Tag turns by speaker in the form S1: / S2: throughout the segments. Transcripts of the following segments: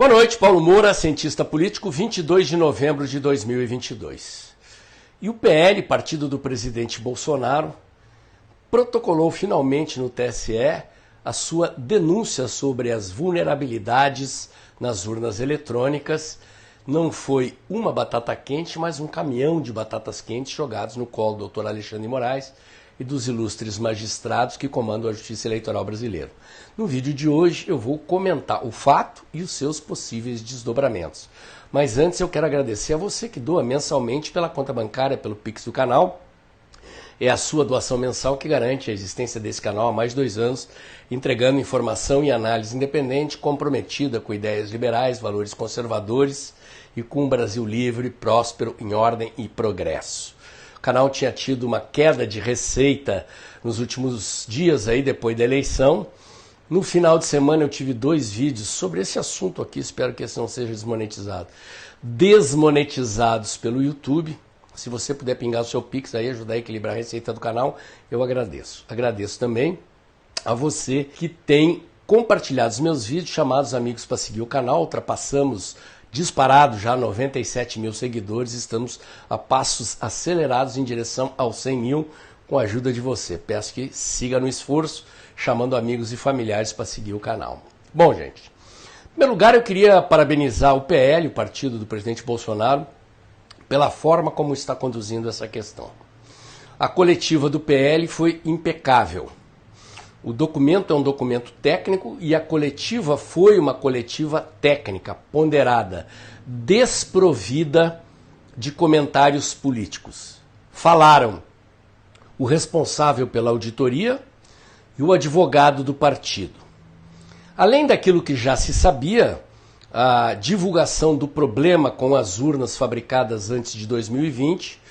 S1: Boa noite, Paulo Moura, cientista político, 22 de novembro de 2022. E o PL, partido do presidente Bolsonaro, protocolou finalmente no TSE a sua denúncia sobre as vulnerabilidades nas urnas eletrônicas. Não foi uma batata quente, mas um caminhão de batatas quentes jogados no colo do doutor Alexandre de Moraes e dos ilustres magistrados que comandam a Justiça Eleitoral brasileira. No vídeo de hoje eu vou comentar o fato e os seus possíveis desdobramentos. Mas antes eu quero agradecer a você que doa mensalmente pela conta bancária, pelo Pix do canal. É a sua doação mensal que garante a existência desse canal há mais de 2 anos, entregando informação e análise independente, comprometida com ideias liberais, valores conservadores e com um Brasil livre, próspero, em ordem e progresso. O canal tinha tido uma queda de receita nos últimos dias aí depois da eleição. No final de semana eu tive 2 vídeos sobre esse assunto aqui, espero que esse não seja desmonetizados pelo YouTube. Se você puder pingar o seu Pix aí, ajudar a equilibrar a receita do canal, eu agradeço. Agradeço também a você que tem compartilhado os meus vídeos, chamados amigos para seguir o canal. Ultrapassamos disparado já 97 mil seguidores, estamos a passos acelerados em direção aos 100 mil com a ajuda de você. Peço que siga no esforço, chamando amigos e familiares para seguir o canal. Bom, gente, em primeiro lugar eu queria parabenizar o PL, o partido do presidente Bolsonaro, pela forma como está conduzindo essa questão. A coletiva do PL foi impecável. O documento é um documento técnico e a coletiva foi uma coletiva técnica, ponderada, desprovida de comentários políticos. Falaram o responsável pela auditoria e o advogado do partido. Além daquilo que já se sabia, a divulgação do problema com as urnas fabricadas antes de 2020,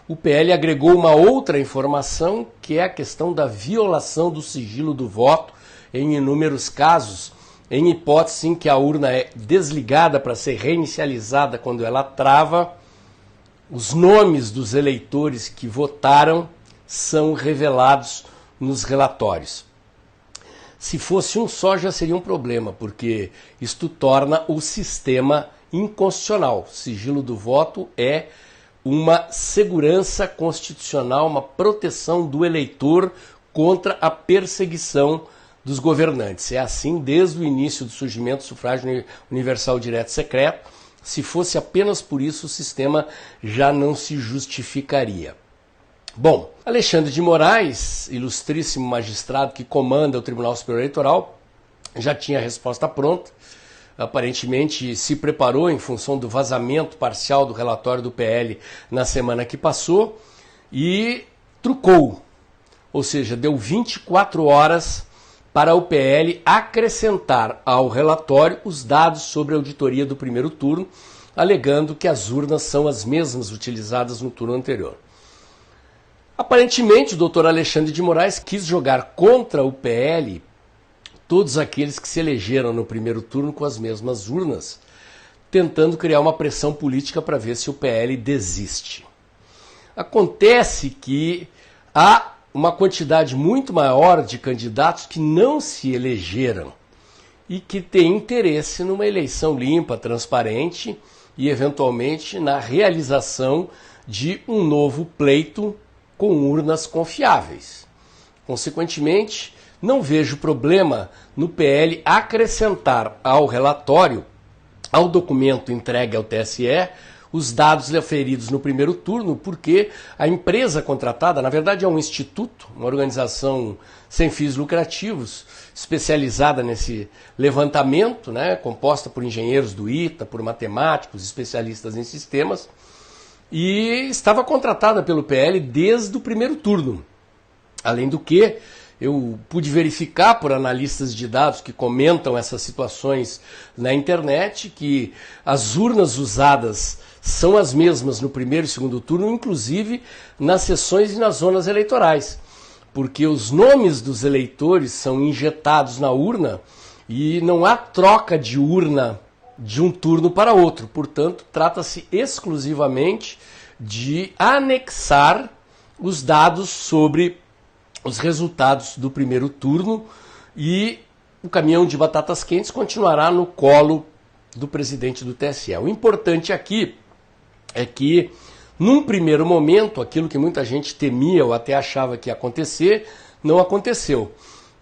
S1: o PL agregou uma outra informação, que é a questão da violação do sigilo do voto em inúmeros casos, em hipótese em que a urna é desligada para ser reinicializada quando ela trava. Os nomes dos eleitores que votaram são revelados nos relatórios. Se fosse um só já seria um problema, porque isto torna o sistema inconstitucional. O sigilo do voto é uma segurança constitucional, uma proteção do eleitor contra a perseguição dos governantes. É assim desde o início do surgimento do sufrágio universal direto secreto. Se fosse apenas por isso, o sistema já não se justificaria. Bom, Alexandre de Moraes, ilustríssimo magistrado que comanda o Tribunal Superior Eleitoral, já tinha a resposta pronta. Aparentemente se preparou em função do vazamento parcial do relatório do PL na semana que passou e trucou, ou seja, deu 24 horas para o PL acrescentar ao relatório os dados sobre a auditoria do primeiro turno, alegando que as urnas são as mesmas utilizadas no turno anterior. Aparentemente o doutor Alexandre de Moraes quis jogar contra o PL todos aqueles que se elegeram no primeiro turno com as mesmas urnas, tentando criar uma pressão política para ver se o PL desiste. Acontece que há uma quantidade muito maior de candidatos que não se elegeram e que têm interesse numa eleição limpa, transparente e, eventualmente, na realização de um novo pleito com urnas confiáveis. Consequentemente, não vejo problema no PL acrescentar ao relatório, ao documento entregue ao TSE, os dados aferidos no primeiro turno, porque a empresa contratada, na verdade é um instituto, uma organização sem fins lucrativos, especializada nesse levantamento, né, composta por engenheiros do ITA, por matemáticos, especialistas em sistemas, e estava contratada pelo PL desde o primeiro turno. Além do que, eu pude verificar por analistas de dados que comentam essas situações na internet que as urnas usadas são as mesmas no primeiro e segundo turno, inclusive nas sessões e nas zonas eleitorais, porque os nomes dos eleitores são injetados na urna e não há troca de urna de um turno para outro. Portanto, trata-se exclusivamente de anexar os dados sobre os resultados do primeiro turno e o caminhão de batatas quentes continuará no colo do presidente do TSE. O importante aqui é que, num primeiro momento, aquilo que muita gente temia ou até achava que ia acontecer, não aconteceu.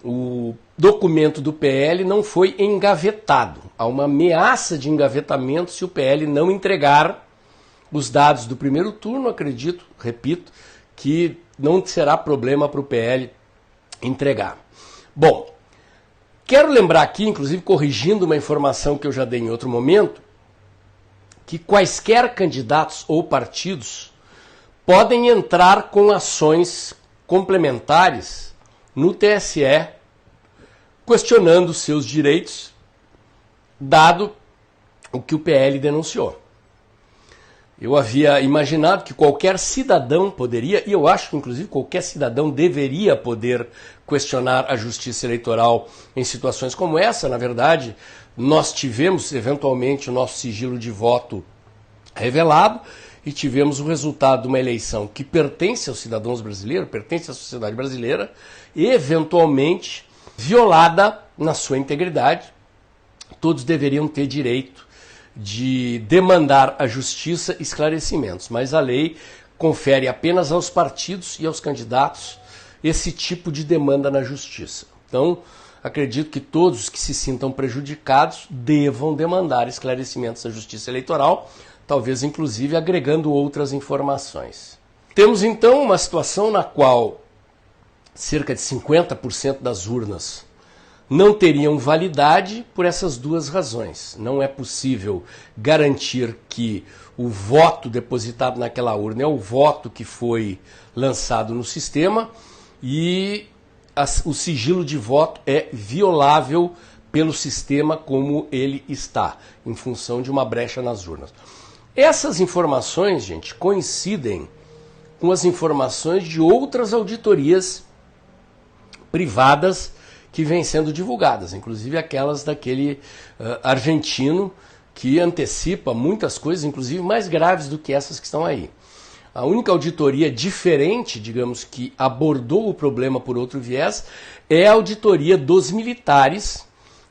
S1: O documento do PL não foi engavetado. Há uma ameaça de engavetamento se o PL não entregar os dados do primeiro turno. Acredito, repito, que não será problema para o PL entregar. Bom, quero lembrar aqui, inclusive corrigindo uma informação que eu já dei em outro momento, que quaisquer candidatos ou partidos podem entrar com ações complementares no TSE, questionando seus direitos, dado o que o PL denunciou. Eu havia imaginado que qualquer cidadão poderia, e eu acho que inclusive qualquer cidadão deveria poder questionar a justiça eleitoral em situações como essa. Na verdade, nós tivemos eventualmente o nosso sigilo de voto revelado e tivemos o resultado de uma eleição que pertence aos cidadãos brasileiros, pertence à sociedade brasileira, e eventualmente violada na sua integridade. Todos deveriam ter direito de demandar à justiça esclarecimentos, mas a lei confere apenas aos partidos e aos candidatos esse tipo de demanda na justiça. Então, acredito que todos os que se sintam prejudicados devam demandar esclarecimentos à justiça eleitoral, talvez inclusive agregando outras informações. Temos então uma situação na qual cerca de 50% das urnas não teriam validade por essas duas razões. Não é possível garantir que o voto depositado naquela urna é o voto que foi lançado no sistema e o sigilo de voto é violável pelo sistema como ele está, em função de uma brecha nas urnas. Essas informações, gente, coincidem com as informações de outras auditorias privadas que vêm sendo divulgadas, inclusive aquelas daquele argentino que antecipa muitas coisas, inclusive mais graves do que essas que estão aí. A única auditoria diferente, digamos, que abordou o problema por outro viés, é a auditoria dos militares,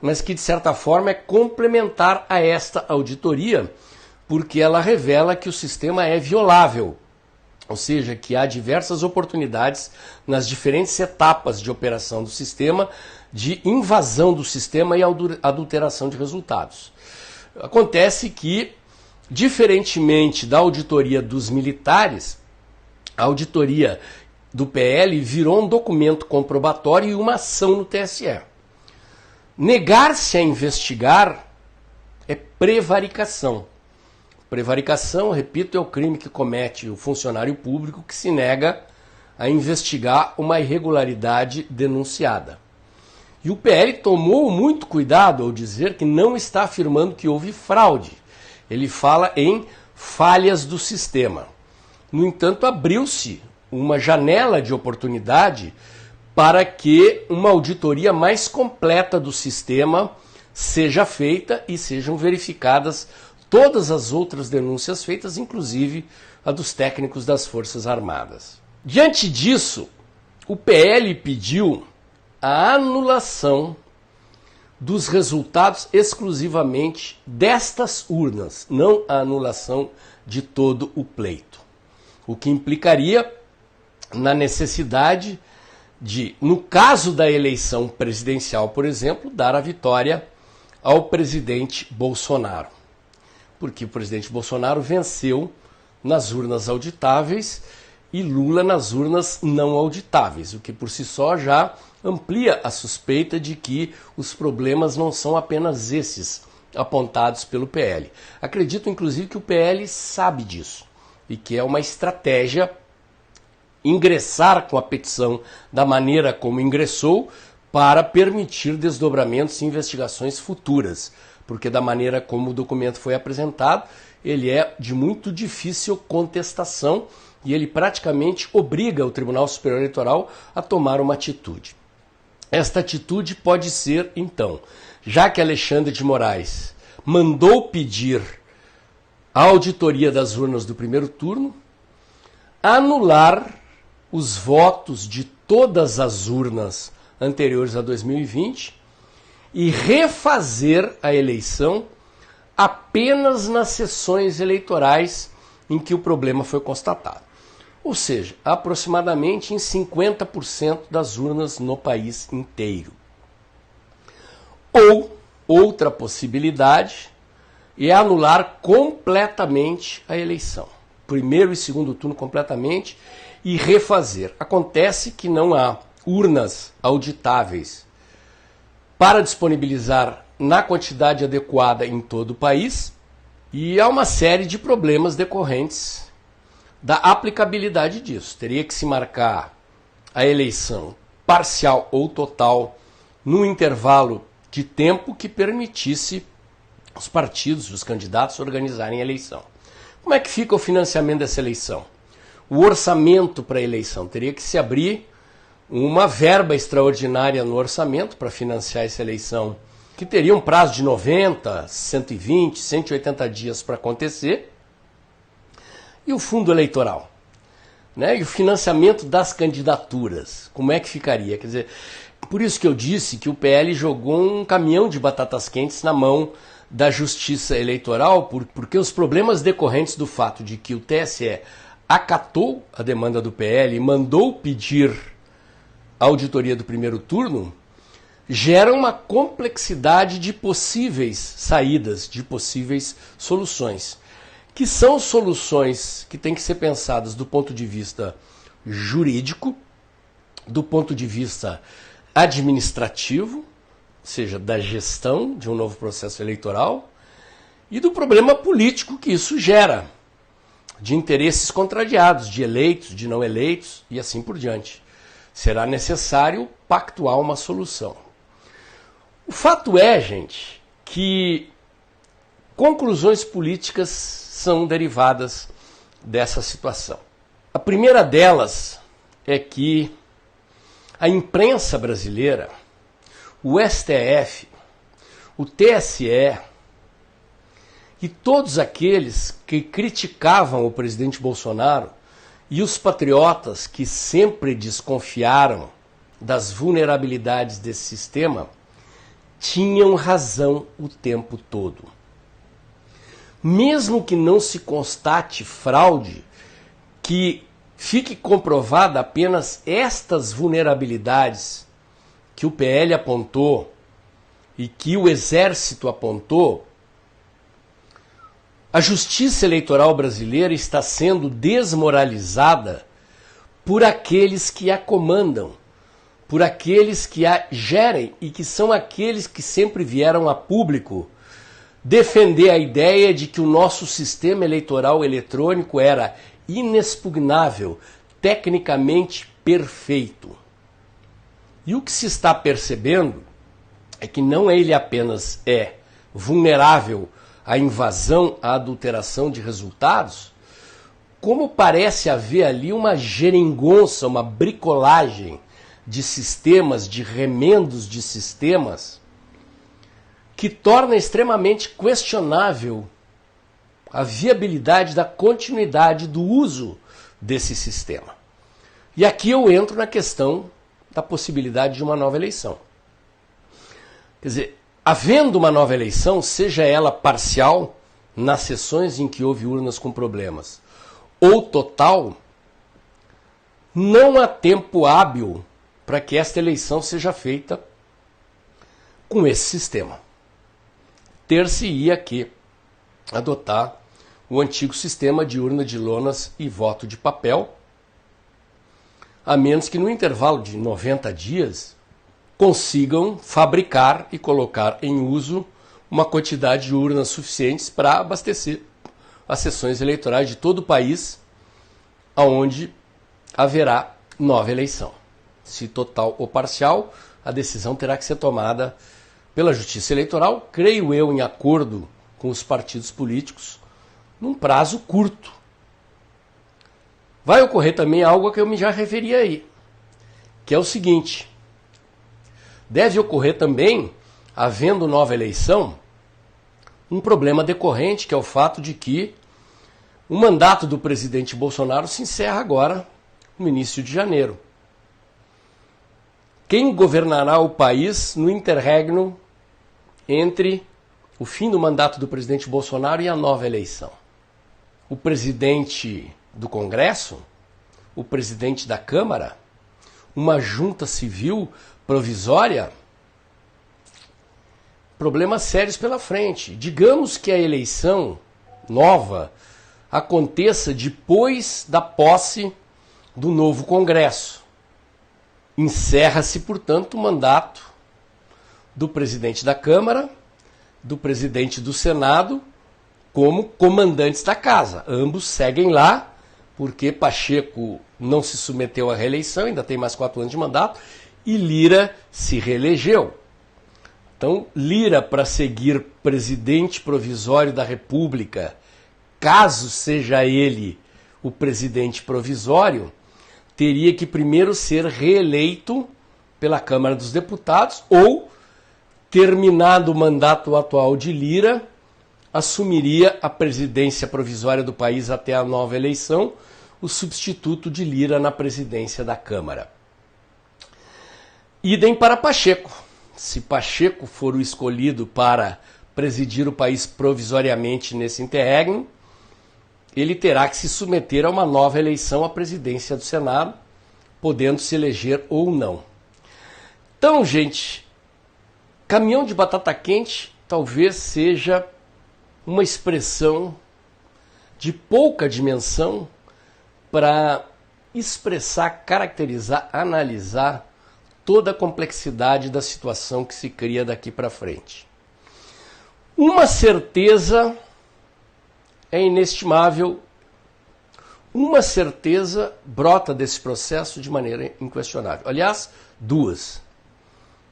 S1: mas que de certa forma é complementar a esta auditoria, porque ela revela que o sistema é violável. Ou seja, que há diversas oportunidades nas diferentes etapas de operação do sistema de invasão do sistema e adulteração de resultados. Acontece que, diferentemente da auditoria dos militares, a auditoria do PL virou um documento comprobatório e uma ação no TSE. Negar-se a investigar é prevaricação. Prevaricação, repito, é o crime que comete o funcionário público que se nega a investigar uma irregularidade denunciada. E o PL tomou muito cuidado ao dizer que não está afirmando que houve fraude. Ele fala em falhas do sistema. No entanto, abriu-se uma janela de oportunidade para que uma auditoria mais completa do sistema seja feita e sejam verificadas todas as outras denúncias feitas, inclusive a dos técnicos das Forças Armadas. Diante disso, o PL pediu a anulação dos resultados exclusivamente destas urnas, não a anulação de todo o pleito. O que implicaria na necessidade de, no caso da eleição presidencial, por exemplo, dar a vitória ao presidente Bolsonaro. Porque o presidente Bolsonaro venceu nas urnas auditáveis e Lula nas urnas não auditáveis, o que por si só já amplia a suspeita de que os problemas não são apenas esses apontados pelo PL. Acredito, inclusive, que o PL sabe disso e que é uma estratégia ingressar com a petição da maneira como ingressou para permitir desdobramentos e investigações futuras, porque da maneira como o documento foi apresentado, ele é de muito difícil contestação e ele praticamente obriga o Tribunal Superior Eleitoral a tomar uma atitude. Esta atitude pode ser, então, já que Alexandre de Moraes mandou pedir a auditoria das urnas do primeiro turno, anular os votos de todas as urnas anteriores a 2020 e refazer a eleição apenas nas sessões eleitorais em que o problema foi constatado. Ou seja, aproximadamente em 50% das urnas no país inteiro. Ou, outra possibilidade é anular completamente a eleição. Primeiro e segundo turno completamente e refazer. Acontece que não há urnas auditáveis para disponibilizar na quantidade adequada em todo o país e há uma série de problemas decorrentes da aplicabilidade disso. Teria que se marcar a eleição parcial ou total num intervalo de tempo que permitisse os partidos, os candidatos organizarem a eleição. Como é que fica o financiamento dessa eleição? O orçamento para a eleição teria que se abrir uma verba extraordinária no orçamento para financiar essa eleição, que teria um prazo de 90, 120, 180 dias para acontecer. E o fundo eleitoral? Né? E o financiamento das candidaturas? Como é que ficaria? Quer dizer, por isso que eu disse que o PL jogou um caminhão de batatas quentes na mão da Justiça Eleitoral, porque os problemas decorrentes do fato de que o TSE acatou a demanda do PL e mandou pedir a auditoria do primeiro turno, geram uma complexidade de possíveis saídas, de possíveis soluções, que são soluções que têm que ser pensadas do ponto de vista jurídico, do ponto de vista administrativo, ou seja, da gestão de um novo processo eleitoral, e do problema político que isso gera, de interesses contrariados, de eleitos, de não eleitos e assim por diante. Será necessário pactuar uma solução. O fato é, gente, que conclusões políticas são derivadas dessa situação. A primeira delas é que a imprensa brasileira, o STF, o TSE e todos aqueles que criticavam o presidente Bolsonaro e os patriotas que sempre desconfiaram das vulnerabilidades desse sistema tinham razão o tempo todo. Mesmo que não se constate fraude, que fique comprovada apenas estas vulnerabilidades que o PL apontou e que o Exército apontou, a justiça eleitoral brasileira está sendo desmoralizada por aqueles que a comandam, por aqueles que a gerem e que são aqueles que sempre vieram a público defender a ideia de que o nosso sistema eleitoral eletrônico era inexpugnável, tecnicamente perfeito. E o que se está percebendo é que não ele apenas é vulnerável à invasão, à adulteração de resultados, como parece haver ali uma geringonça, uma bricolagem de sistemas, de remendos de sistemas, que torna extremamente questionável a viabilidade da continuidade do uso desse sistema. E aqui eu entro na questão da possibilidade de uma nova eleição. Quer dizer, havendo uma nova eleição, seja ela parcial, nas sessões em que houve urnas com problemas, ou total, não há tempo hábil para que esta eleição seja feita com esse sistema. Ter-se-ia que adotar o antigo sistema de urna de lonas e voto de papel, a menos que no intervalo de 90 dias consigam fabricar e colocar em uso uma quantidade de urnas suficientes para abastecer as sessões eleitorais de todo o país, onde haverá nova eleição. Se total ou parcial, a decisão terá que ser tomada pela Justiça Eleitoral, creio eu, em acordo com os partidos políticos, num prazo curto. Vai ocorrer também algo a que eu me já referi aí, que é o seguinte: deve ocorrer também, havendo nova eleição, um problema decorrente, que é o fato de que o mandato do presidente Bolsonaro se encerra agora, no início de janeiro. Quem governará o país no interregno entre o fim do mandato do presidente Bolsonaro e a nova eleição. O presidente do Congresso, o presidente da Câmara, uma junta civil provisória, problemas sérios pela frente. Digamos que a eleição nova aconteça depois da posse do novo Congresso. Encerra-se, portanto, o mandato do presidente da Câmara, do presidente do Senado, como comandantes da casa. Ambos seguem lá, porque Pacheco não se submeteu à reeleição, ainda tem mais 4 anos de mandato, e Lira se reelegeu. Então, Lira, para seguir presidente provisório da República, caso seja ele o presidente provisório, teria que primeiro ser reeleito pela Câmara dos Deputados ou, terminado o mandato atual de Lira, assumiria a presidência provisória do país até a nova eleição, o substituto de Lira na presidência da Câmara. Idem para Pacheco. Se Pacheco for o escolhido para presidir o país provisoriamente nesse interregno, ele terá que se submeter a uma nova eleição à presidência do Senado, podendo se eleger ou não. Então, gente, caminhão de batata quente talvez seja uma expressão de pouca dimensão para expressar, caracterizar, analisar toda a complexidade da situação que se cria daqui para frente. Uma certeza é inestimável, uma certeza brota desse processo de maneira inquestionável. Aliás, 2.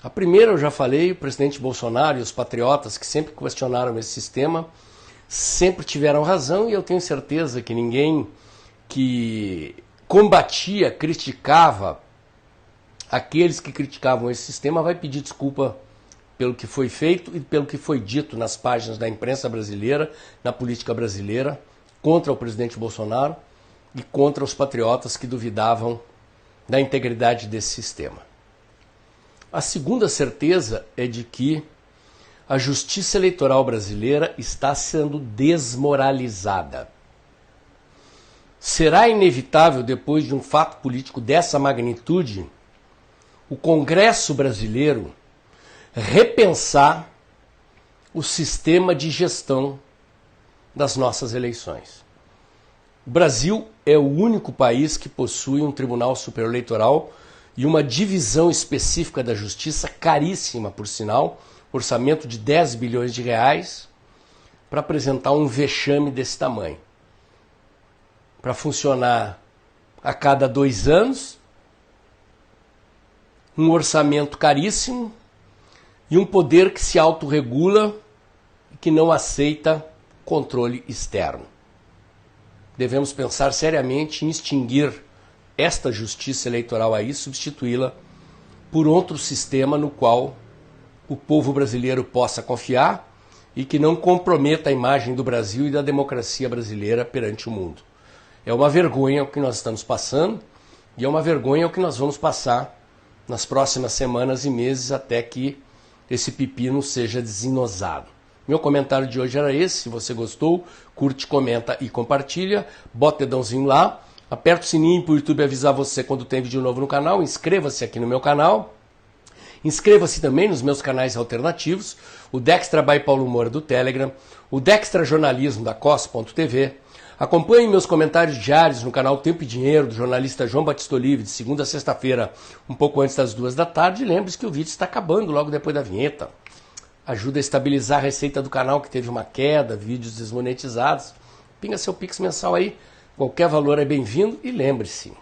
S1: A primeira, eu já falei, o presidente Bolsonaro e os patriotas que sempre questionaram esse sistema, sempre tiveram razão, e eu tenho certeza que ninguém que combatia, criticava aqueles que criticavam esse sistema vai pedir desculpa pelo que foi feito e pelo que foi dito nas páginas da imprensa brasileira, na política brasileira, contra o presidente Bolsonaro e contra os patriotas que duvidavam da integridade desse sistema. A segunda certeza é de que a justiça eleitoral brasileira está sendo desmoralizada. Será inevitável, depois de um fato político dessa magnitude, o Congresso brasileiro repensar o sistema de gestão das nossas eleições. O Brasil é o único país que possui um Tribunal Superior Eleitoral e uma divisão específica da justiça, caríssima por sinal, orçamento de 10 bilhões de reais, para apresentar um vexame desse tamanho. Para funcionar a cada 2 anos, um orçamento caríssimo e um poder que se autorregula e que não aceita controle externo. Devemos pensar seriamente em extinguir esta justiça eleitoral aí, substituí-la por outro sistema no qual o povo brasileiro possa confiar e que não comprometa a imagem do Brasil e da democracia brasileira perante o mundo. É uma vergonha o que nós estamos passando e é uma vergonha o que nós vamos passar nas próximas semanas e meses até que esse pepino seja desenosado. Meu comentário de hoje era esse. Se você gostou, curte, comenta e compartilha. Bota o dedãozinho lá. Aperta o sininho para o YouTube avisar você quando tem vídeo novo no canal. Inscreva-se aqui no meu canal. Inscreva-se também nos meus canais alternativos. O Dextra by Paulo Moura do Telegram. O Dextra Jornalismo da COS.tv. Acompanhe meus comentários diários no canal Tempo e Dinheiro do jornalista João Batista Olive, de segunda a sexta-feira, um pouco antes das 2 da tarde. E lembre-se que o vídeo está acabando logo depois da vinheta. Ajuda a estabilizar a receita do canal, que teve uma queda, vídeos desmonetizados. Pinga seu Pix mensal aí, qualquer valor é bem-vindo. E lembre-se,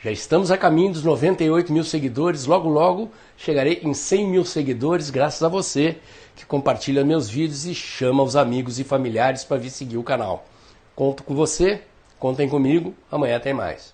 S1: já estamos a caminho dos 98 mil seguidores. Logo, logo chegarei em 100 mil seguidores, graças a você que compartilha meus vídeos e chama os amigos e familiares para vir seguir o canal. Conto com você, contem comigo, amanhã tem mais.